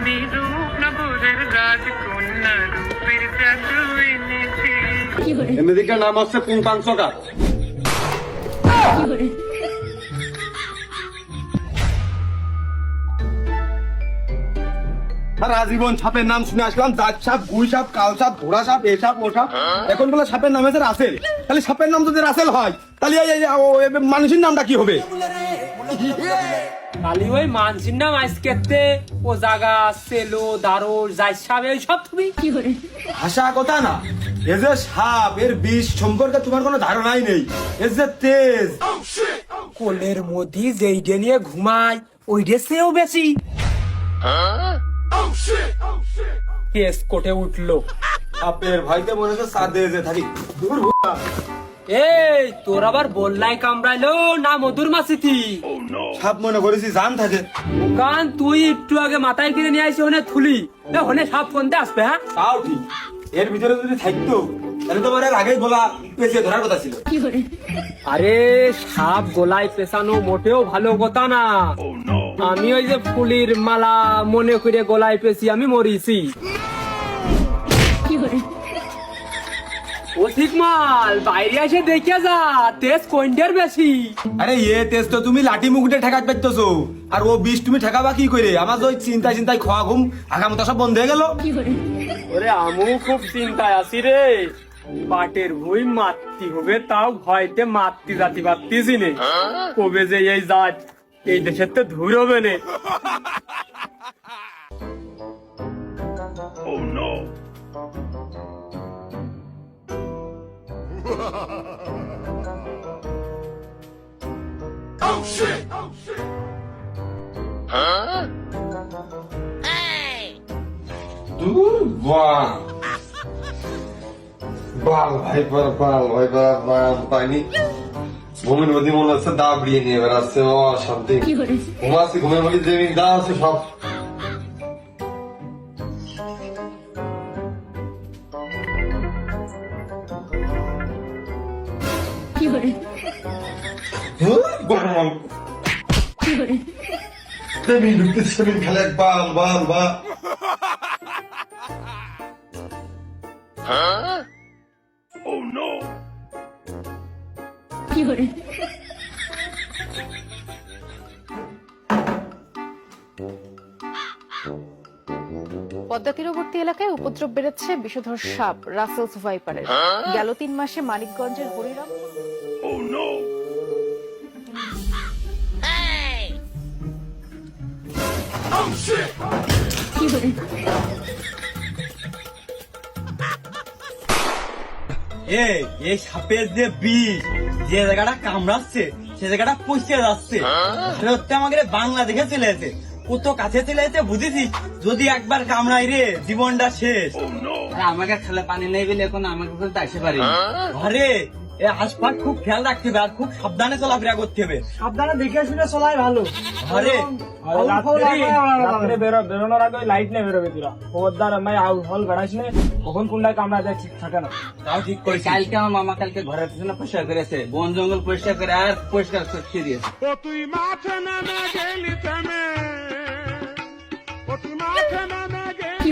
আমি রূপনগরের রাজকন্যা রূপের জাদু এনেছি। এদিকের নাম হচ্ছে পুংপাংচকা। আজীবন সাপের নাম শুনে আসলাম, জাত সাপ, গুই সাপ, কাল সাপ, ঘোড়া সাপ, এ সাপ, ও সাপ। এখন বলে সাপের নাম হচ্ছে রাসেল। তাহলে সাপের নাম যদি রাসেল হয়, তাহলে মানুষের নামটা কি হবে? খালি ওই মানসির নাম আজকেতে ও জাগা সেলো দারো যাই সাপ এইসব তুমি ভাষা কথা না, এ যে সাপ, এর বিষ সম্পর্কে তোমার কোনো ধারণাই নেই। এর যে তেজ, কোলের মধ্যে যেইটা নিয়ে ঘুমায় ওই ড্রেসেও বেশি কেস কোটে উঠলো। সাপের ভয়তে মনে হচ্ছে সাদে যে থাকি। এই তোর আবার বললাই কামড়াইলো না মধুর মাছিতি? সাপ মনে করেছি জান থাকে। কান তুই একটু আগে মাথায় কিনে নিয়ে আসি ওনে থুলি ওনে সাপ কোনতে আসবে? হ্যাঁ তাও ঠিক, এর ভিতরে যদি থাকতো তাহলে তোমার এর আগেই বলা পেঁচিয়ে ধরার কথা ছিল। আরে সাপ গলায় পেছানো মোটেও ভালো কথা না। আমি ওই যে ফুলির মালা মনে করে গলায় পেছি আমি মরিছি। ও ঠিক মাল বাইরে এসে দেখে যা তেজ কোনটার বেশি। আরে তেজ তো তুমি লাঠি মুকুটে ঠেকাতে পারতেছো, আর ও বিষ তুমি ঠেকাবা কি করে? আমার তো ওই চিন্তায় খোয়া ঘুম আগামতা সব বন্ধ হয়ে গেল। ওরে আমু খুব চিন্তায় আছি রে। পাটের ভুই মাতৃ হবে, তাও ভয়তে মাতৃ জাতি পারতিছি নে। কবে যে এই জাত এই দেশের তো ধুর হবে নে। পাইনি ঘুমের মধ্যে মনে হচ্ছে দা বিড়িয়ে নিয়ে বেড়াচ্ছে। ও শান্তি ঘুমাচ্ছি, ঘুমের মধ্যে যে দা আছে সব। খেলে বাল বাল বা পদ্মা তীরবর্তী এলাকায় উপদ্রব বেড়েছে বিষধর সাপ রাসেলস ভাইপারের। গেল 3 মাসে মানিকগঞ্জের হরিরাম এই সাপের যে বিষ যে জায়গাটা কামড়াচ্ছে সে জায়গাটা পচে যাচ্ছে। হচ্ছে আমাদের বাংলাদেশে চলে এসে কত কাছে চলে এসে বুঝেছিস, যদি একবার কামড়াই রে জীবনটা শেষ। আমাকে খেলে পানি নেই বলে এখন আমাকে বলতে আসতে পারি। আরে আশপাশ খুব খেয়াল রাখতে হবে আর খুব সাবধানে চলাফেরা করতে হবে। সাবধানে দেখে শুনে চলাই ভালো। আরে রাত্রে বেরোনোর আগে লাইট নিয়ে বেরোবে তোরা। খবরদার আমি হল বেড়াইস না, কখন কোনটায় কামড়া যায় ঠিক থাকে না। তাও ঠিক করেছি। কালকে আমার মামা কালকে ঘরের পিছনে পরিষ্কার করেছে, বন জঙ্গল পরিষ্কার করে আর পরিষ্কার করতে দিয়েছে। তুই মাঠে নামে গেলি থেমে, তুই মাঠে নামে গেলি